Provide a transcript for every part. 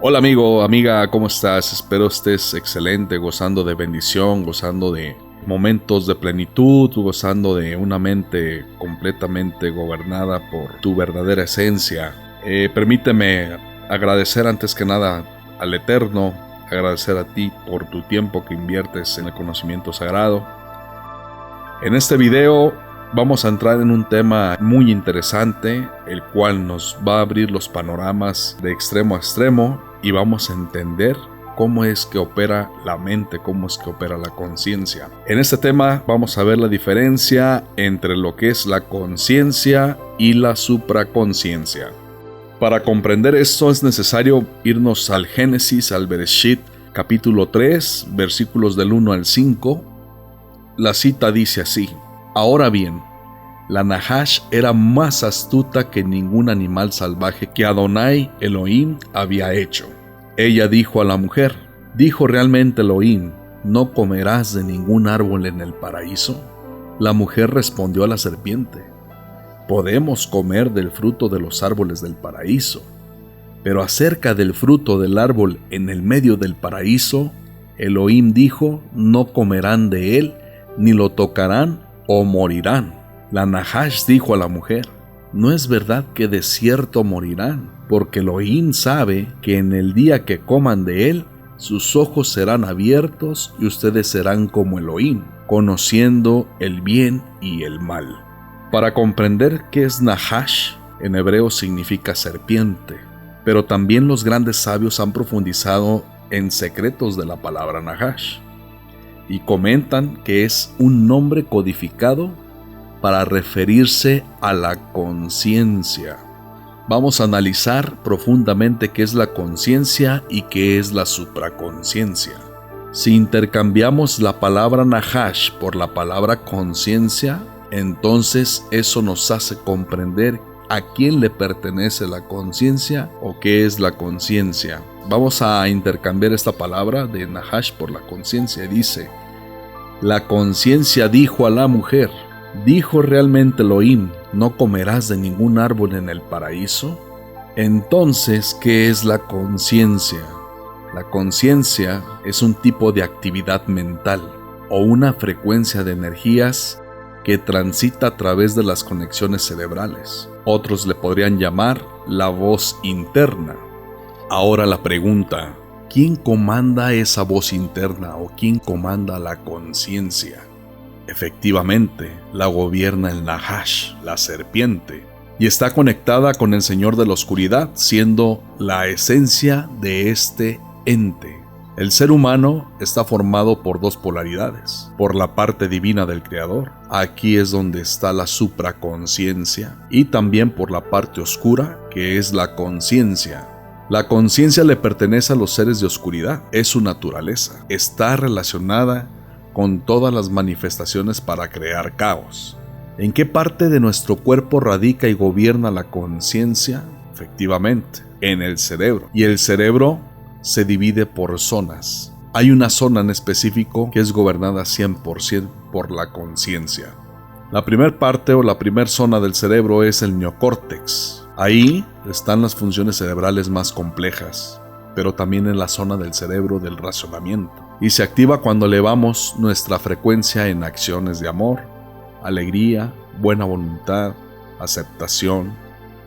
Hola amigo, amiga, ¿cómo estás? Espero estés excelente, gozando de bendición, gozando de momentos de plenitud, gozando de una mente completamente gobernada por tu verdadera esencia. Permíteme agradecer antes que nada al Eterno, agradecer a ti por tu tiempo que inviertes en el conocimiento sagrado. En este video vamos a entrar en un tema muy interesante, el cual nos va a abrir los panoramas de extremo a extremo y vamos a entender cómo es que opera la mente, cómo es que opera la conciencia. En este tema vamos a ver la diferencia entre lo que es la conciencia y la supraconsciencia. Para comprender esto es necesario irnos al Génesis, al Bereshit, capítulo 3, versículos del 1 al 5. La cita dice así: Ahora bien, la Nahash era más astuta que ningún animal salvaje que Adonai Elohim había hecho. Ella dijo a la mujer: ¿Dijo realmente Elohim, no comerás de ningún árbol en el paraíso? La mujer respondió a la serpiente: Podemos comer del fruto de los árboles del paraíso, pero acerca del fruto del árbol en el medio del paraíso, Elohim dijo: No comerán de él, ni lo tocarán o morirán. La Nahash dijo a la mujer: No es verdad que de cierto morirán, porque Elohim sabe que en el día que coman de él, sus ojos serán abiertos y ustedes serán como Elohim, conociendo el bien y el mal. Para comprender qué es Nahash, en hebreo significa serpiente, pero también los grandes sabios han profundizado en secretos de la palabra Nahash y comentan que es un nombre codificado para referirse a la conciencia. Vamos a analizar profundamente qué es la conciencia y qué es la supraconsciencia. Si intercambiamos la palabra Nahash por la palabra conciencia, entonces eso nos hace comprender a quién le pertenece la conciencia o qué es la conciencia. Vamos a intercambiar esta palabra de Nahash por la conciencia. Dice: La conciencia dijo a la mujer: ¿Dijo realmente Elohim, no comerás de ningún árbol en el paraíso? Entonces, ¿qué es la conciencia? La conciencia es un tipo de actividad mental o una frecuencia de energías que transita a través de las conexiones cerebrales. Otros le podrían llamar la voz interna. Ahora la pregunta: ¿quién comanda esa voz interna o quién comanda la conciencia? Efectivamente, la gobierna el Nahash, la serpiente, y está conectada con el Señor de la Oscuridad, siendo la esencia de este ente. El ser humano está formado por dos polaridades: por la parte divina del Creador, aquí es donde está la supraconsciencia, y también por la parte oscura, que es la conciencia. La conciencia le pertenece a los seres de oscuridad, es su naturaleza, está relacionada con todas las manifestaciones para crear caos. ¿En qué parte de nuestro cuerpo radica y gobierna la conciencia? Efectivamente, en el cerebro. Y el cerebro se divide por zonas. Hay una zona en específico que es gobernada 100% por la conciencia. La primera parte o la primera zona del cerebro es el neocórtex. Ahí están las funciones cerebrales más complejas, pero también en la zona del cerebro del razonamiento, y se activa cuando elevamos nuestra frecuencia en acciones de amor, alegría, buena voluntad, aceptación,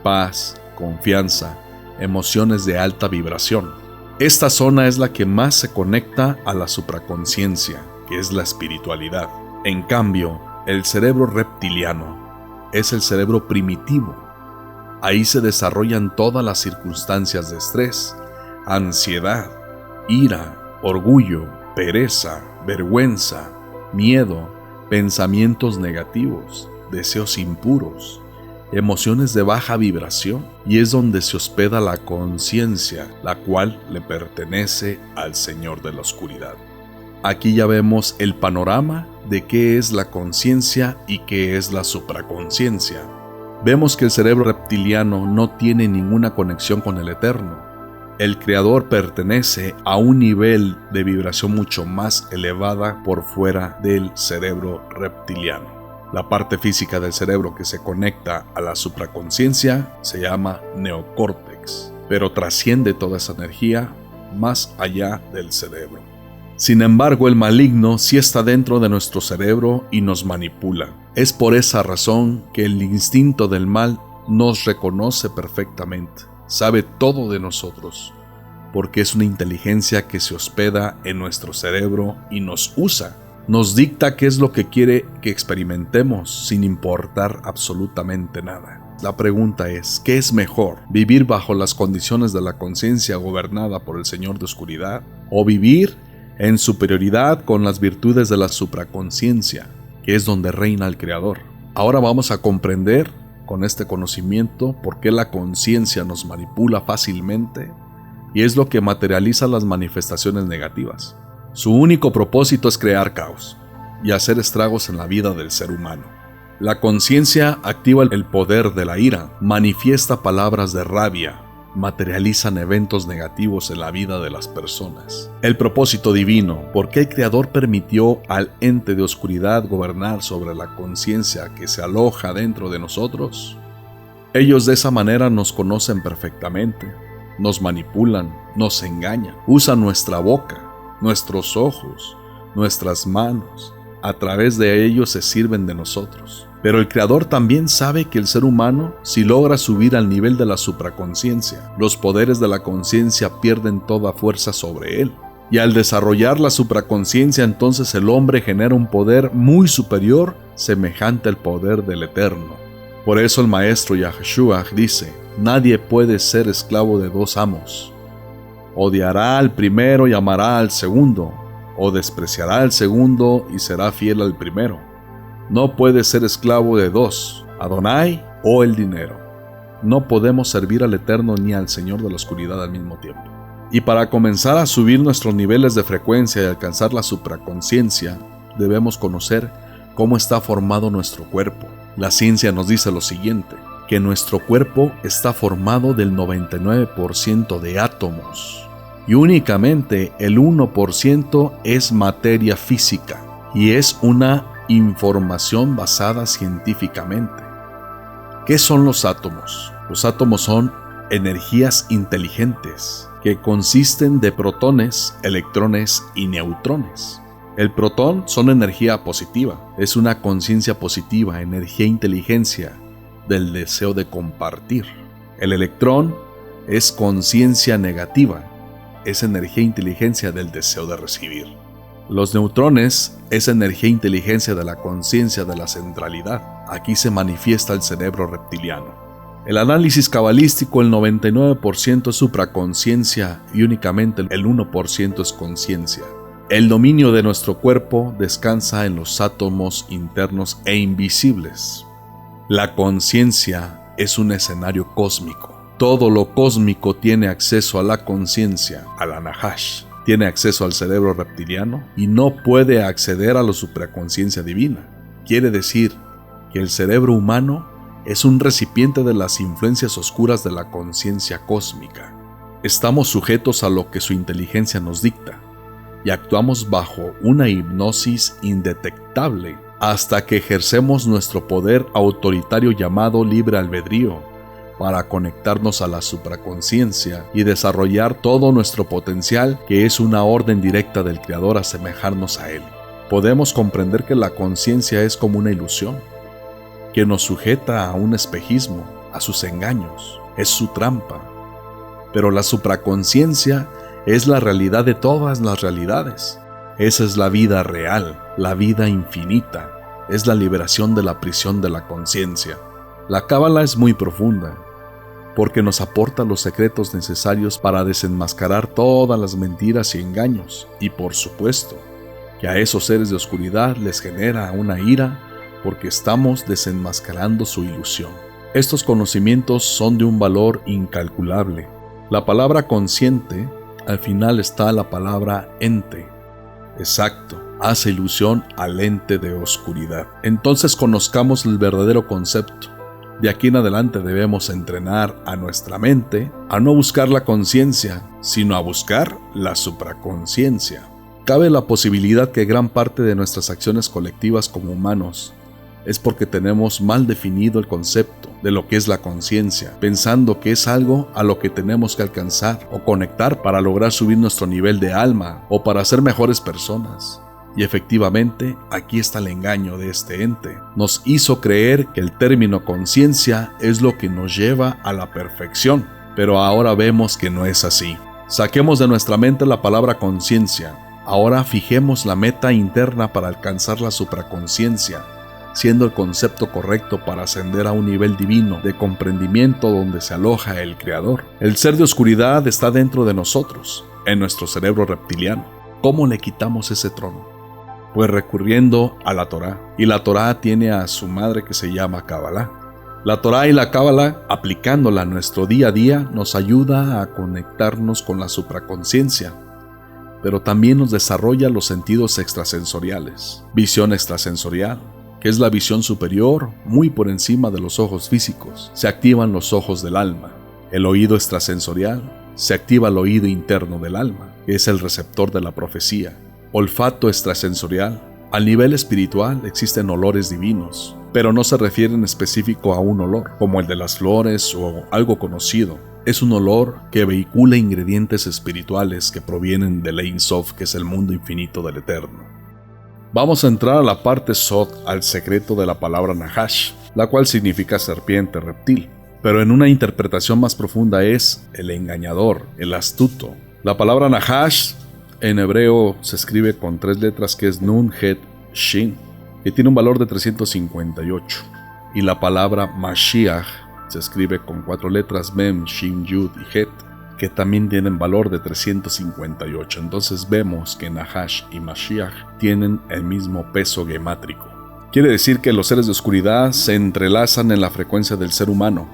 paz, confianza, emociones de alta vibración. Esta zona es la que más se conecta a la supraconsciencia, que es la espiritualidad. En cambio, el cerebro reptiliano es el cerebro primitivo. Ahí se desarrollan todas las circunstancias de estrés, ansiedad, ira, orgullo, pereza, vergüenza, miedo, pensamientos negativos, deseos impuros, emociones de baja vibración, y es donde se hospeda la conciencia, la cual le pertenece al Señor de la Oscuridad. Aquí ya vemos el panorama de qué es la conciencia y qué es la supraconsciencia. Vemos que el cerebro reptiliano no tiene ninguna conexión con el Eterno. El Creador pertenece a un nivel de vibración mucho más elevada por fuera del cerebro reptiliano. La parte física del cerebro que se conecta a la supraconsciencia se llama neocórtex. pero trasciende toda esa energía más allá del cerebro. Sin embargo, el maligno sí está dentro de nuestro cerebro y nos manipula. Es por esa razón que el instinto del mal nos reconoce perfectamente, sabe todo de nosotros, porque es una inteligencia que se hospeda en nuestro cerebro y nos usa. Nos dicta qué es lo que quiere que experimentemos sin importar absolutamente nada. La pregunta es, ¿qué es mejor? ¿Vivir bajo las condiciones de la conciencia gobernada por el Señor de Oscuridad? ¿O vivir en superioridad con las virtudes de la supraconciencia, que es donde reina el Creador? Ahora vamos a comprender con este conocimiento por qué la conciencia nos manipula fácilmente y es lo que materializa las manifestaciones negativas. Su único propósito es crear caos y hacer estragos en la vida del ser humano. La conciencia activa el poder de la ira, manifiesta palabras de rabia, materializan eventos negativos en la vida de las personas. El propósito divino, ¿por qué el Creador permitió al ente de oscuridad gobernar sobre la conciencia que se aloja dentro de nosotros? Ellos de esa manera nos conocen perfectamente, nos manipulan, nos engañan, usan nuestra boca, nuestros ojos, nuestras manos. A través de ellos se sirven de nosotros. Pero el Creador también sabe que el ser humano, si logra subir al nivel de la supraconciencia, los poderes de la conciencia pierden toda fuerza sobre él. Y al desarrollar la supraconciencia, entonces el hombre genera un poder muy superior, semejante al poder del Eterno. Por eso el maestro Yahshua dice, nadie puede ser esclavo de dos amos. Odiará al primero y amará al segundo, o despreciará al segundo y será fiel al primero. No puede ser esclavo de dos, Adonai o el dinero. No podemos servir al Eterno ni al Señor de la Oscuridad al mismo tiempo. Y para comenzar a subir nuestros niveles de frecuencia y alcanzar la supraconciencia, debemos conocer cómo está formado nuestro cuerpo. La ciencia nos dice lo siguiente, que nuestro cuerpo está formado del 99% de átomos y únicamente el 1% es materia física y es una información basada científicamente. ¿Qué son los átomos? Los átomos son energías inteligentes que consisten de protones, electrones y neutrones. El protón son energía positiva, es una conciencia positiva, energía e inteligencia del deseo de compartir. El electrón es conciencia negativa, es energía e inteligencia del deseo de recibir. Los neutrones es energía e inteligencia de la conciencia de la centralidad. Aquí se manifiesta el cerebro reptiliano. El análisis cabalístico, el 99% es supraconciencia y únicamente el 1% es conciencia. El dominio de nuestro cuerpo descansa en los átomos internos e invisibles. La conciencia es un escenario cósmico. Todo lo cósmico tiene acceso a la conciencia, a la Nahash. Tiene acceso al cerebro reptiliano y no puede acceder a la supraconciencia divina. Quiere decir que el cerebro humano es un recipiente de las influencias oscuras de la conciencia cósmica. Estamos sujetos a lo que su inteligencia nos dicta y actuamos bajo una hipnosis indetectable hasta que ejercemos nuestro poder autoritario llamado libre albedrío para conectarnos a la supraconciencia y desarrollar todo nuestro potencial, que es una orden directa del Creador a asemejarnos a Él. Podemos comprender que la conciencia es como una ilusión, que nos sujeta a un espejismo, a sus engaños, es su trampa. Pero la supraconciencia es la realidad de todas las realidades. Esa es la vida real, la vida infinita, es la liberación de la prisión de la conciencia. La Cábala es muy profunda, porque nos aporta los secretos necesarios para desenmascarar todas las mentiras y engaños, y por supuesto, que a esos seres de oscuridad les genera una ira, porque estamos desenmascarando su ilusión. Estos conocimientos son de un valor incalculable. La palabra consciente, al final está la palabra ente. Exacto, hace ilusión al ente de oscuridad. Entonces conozcamos el verdadero concepto. De aquí en adelante debemos entrenar a nuestra mente a no buscar la conciencia, sino a buscar la supraconciencia. Cabe la posibilidad que gran parte de nuestras acciones colectivas como humanos es porque tenemos mal definido el concepto de lo que es la conciencia, pensando que es algo a lo que tenemos que alcanzar o conectar para lograr subir nuestro nivel de alma o para ser mejores personas. Y efectivamente, aquí está el engaño de este ente. Nos hizo creer que el término conciencia es lo que nos lleva a la perfección, pero ahora vemos que no es así. Saquemos de nuestra mente la palabra conciencia. Ahora fijemos la meta interna para alcanzar la supraconciencia, siendo el concepto correcto para ascender a un nivel divino de comprendimiento donde se aloja el Creador. El ser de oscuridad está dentro de nosotros, en nuestro cerebro reptiliano. ¿Cómo le quitamos ese trono? Pues recurriendo a la Torá. Y la Torá tiene a su madre que se llama Kabbalah. La Torá y la Kabbalah, aplicándola a nuestro día a día, nos ayuda a conectarnos con la supraconciencia, pero también nos desarrolla los sentidos extrasensoriales. Visión extrasensorial, que es la visión superior, muy por encima de los ojos físicos. Se activan los ojos del alma. El oído extrasensorial, se activa el oído interno del alma, que es el receptor de la profecía. Olfato extrasensorial. Al nivel espiritual existen olores divinos, pero no se refieren en específico a un olor, como el de las flores o algo conocido. Es un olor que vehicula ingredientes espirituales que provienen del Ein Sof, que es el mundo infinito del Eterno. Vamos a entrar a la parte Sod, al secreto de la palabra Nahash, la cual significa serpiente, reptil, pero en una interpretación más profunda es el engañador, el astuto. La palabra Nahash en hebreo se escribe con 3 letras, que es Nun, Het, Shin, que tiene un valor de 358, y la palabra Mashiach se escribe con 4 letras, Mem, Shin, Yud y Het, que también tienen valor de 358. Entonces vemos que Nahash y Mashiach tienen el mismo peso gemátrico. Quiere decir que los seres de oscuridad se entrelazan en la frecuencia del ser humano,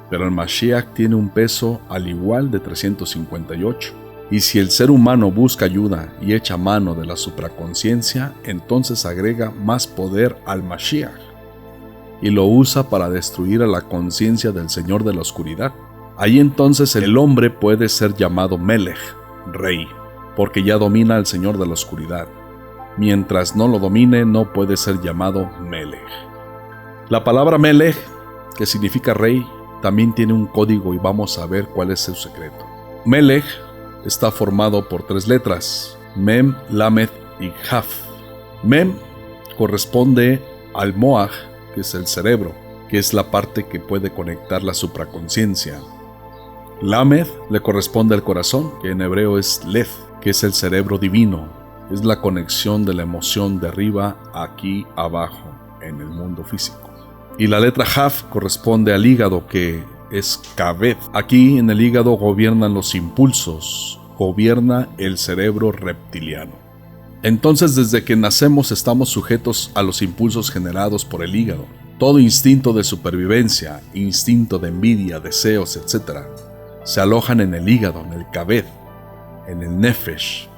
pero el Mashiach tiene un peso al igual de 358. Y si el ser humano busca ayuda y echa mano de la supraconciencia, entonces agrega más poder al Mashiach y lo usa para destruir a la conciencia del Señor de la Oscuridad. Ahí entonces el hombre puede ser llamado Melech, rey, porque ya domina al Señor de la Oscuridad. Mientras no lo domine, no puede ser llamado Melech. La palabra Melech, que significa rey, también tiene un código y vamos a ver cuál es su secreto. Melech está formado por 3 letras, Mem, Lamed y Haf. Mem corresponde al Moaj, que es el cerebro, que es la parte que puede conectar la supraconciencia. Lamed le corresponde al corazón, que en hebreo es Lev, que es el cerebro divino. Es la conexión de la emoción de arriba aquí abajo, en el mundo físico. Y la letra Haf corresponde al hígado, que es Kaved. Aquí en el hígado gobiernan los impulsos, gobierna el cerebro reptiliano. Entonces, desde que nacemos estamos sujetos a los impulsos generados por el hígado. Todo instinto de supervivencia, instinto de envidia, deseos, etc., se alojan en el hígado, en el Kaved, en el Nefesh,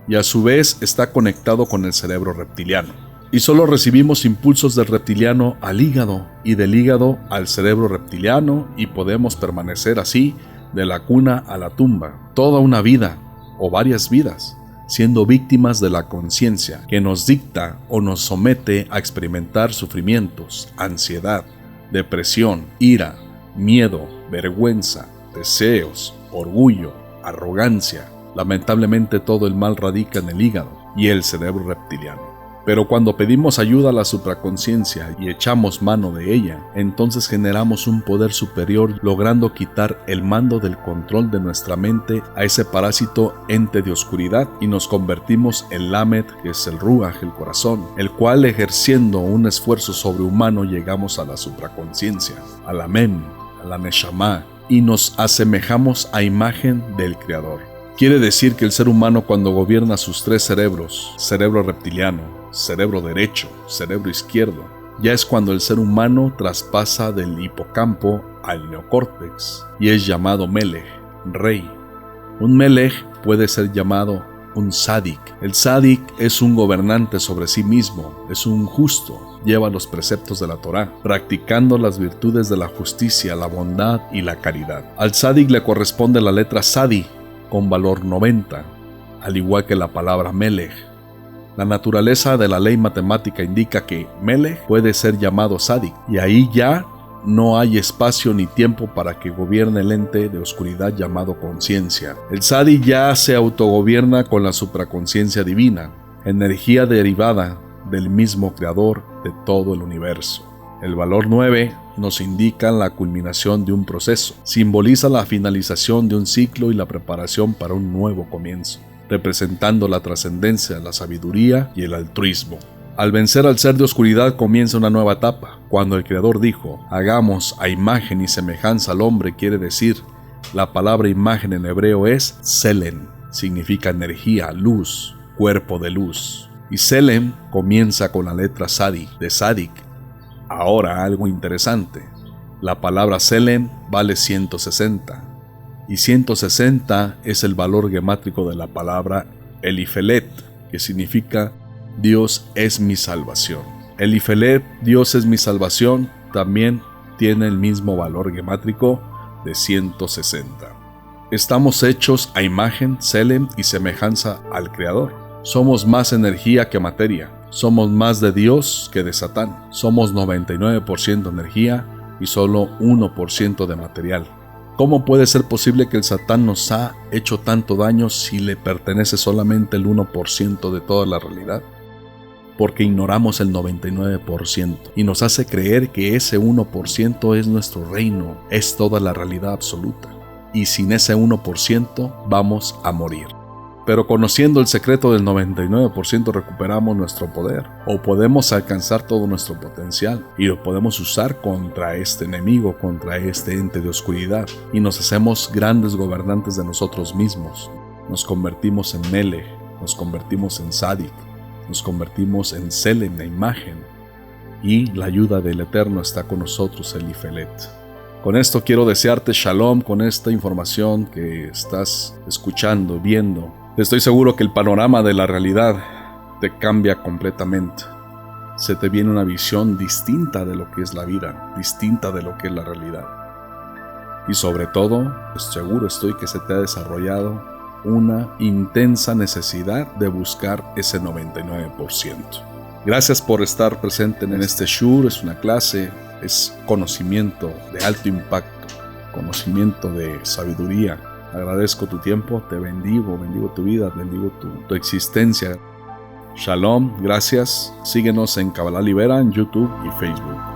y a su vez está conectado con el cerebro reptiliano. Y solo recibimos impulsos del reptiliano al hígado y del hígado al cerebro reptiliano, y podemos permanecer así de la cuna a la tumba, toda una vida o varias vidas, siendo víctimas de la conciencia que nos dicta o nos somete a experimentar sufrimientos, ansiedad, depresión, ira, miedo, vergüenza, deseos, orgullo, arrogancia. Lamentablemente todo el mal radica en el hígado y el cerebro reptiliano. Pero cuando pedimos ayuda a la supraconciencia y echamos mano de ella, entonces generamos un poder superior, logrando quitar el mando del control de nuestra mente a ese parásito ente de oscuridad, y nos convertimos en Lamed, que es el Ruach, el corazón, el cual, ejerciendo un esfuerzo sobrehumano, llegamos a la supraconciencia, a la Mem, a la Neshama, y nos asemejamos a imagen del Creador. Quiere decir que el ser humano, cuando gobierna sus 3 cerebros, cerebro reptiliano, cerebro derecho, cerebro izquierdo, ya es cuando el ser humano traspasa del hipocampo al neocórtex y es llamado Melech, rey. Un Melech puede ser llamado un Sadik. El Sadik es un gobernante sobre sí mismo, es un justo, lleva los preceptos de la Torá, practicando las virtudes de la justicia, la bondad y la caridad. Al Sadik le corresponde la letra Sadi, con valor 90, al igual que la palabra Melech. La naturaleza de la ley matemática indica que Melech puede ser llamado Tzadik, y ahí ya no hay espacio ni tiempo para que gobierne el ente de oscuridad llamado conciencia. El Tzadik ya se autogobierna con la supraconciencia divina, energía derivada del mismo creador de todo el universo. El valor 9 nos indica la culminación de un proceso, simboliza la finalización de un ciclo y la preparación para un nuevo comienzo, representando la trascendencia, la sabiduría y el altruismo. Al vencer al ser de oscuridad comienza una nueva etapa. Cuando el Creador dijo, hagamos a imagen y semejanza al hombre, quiere decir, la palabra imagen en hebreo es Tselem, significa energía, luz, cuerpo de luz. Y Tselem comienza con la letra Tzadik, de Tzadik. Ahora algo interesante, la palabra Tselem vale 160, y 160 es el valor gemátrico de la palabra Elifelet, que significa Dios es mi salvación. Elifelet, Dios es mi salvación, también tiene el mismo valor gemátrico de 160. Estamos hechos a imagen, Tselem y semejanza al Creador. Somos más energía que materia. Somos más de Dios que de Satán. Somos 99% energía y solo 1% de material. ¿Cómo puede ser posible que el Satán nos ha hecho tanto daño si le pertenece solamente el 1% de toda la realidad? Porque ignoramos el 99% y nos hace creer que ese 1% es nuestro reino, es toda la realidad absoluta. Y sin ese 1% vamos a morir. Pero conociendo el secreto del 99% recuperamos nuestro poder, o podemos alcanzar todo nuestro potencial y lo podemos usar contra este enemigo, contra este ente de oscuridad, y nos hacemos grandes gobernantes de nosotros mismos. Nos convertimos en Melech, nos convertimos en Tzadik, nos convertimos en Tselem, la imagen, y la ayuda del Eterno está con nosotros, Elifelet. Con esto quiero desearte Shalom con esta información que estás escuchando, viendo. Estoy seguro que el panorama de la realidad te cambia completamente. Se te viene una visión distinta de lo que es la vida, distinta de lo que es la realidad. Y sobre todo, seguro estoy que se te ha desarrollado una intensa necesidad de buscar ese 99%. Gracias por estar presente en este shur. Es una clase, es conocimiento de alto impacto, conocimiento de sabiduría. Agradezco tu tiempo, te bendigo tu vida, bendigo tu existencia. Shalom, gracias. Síguenos en Kabbalah Libera en YouTube y Facebook.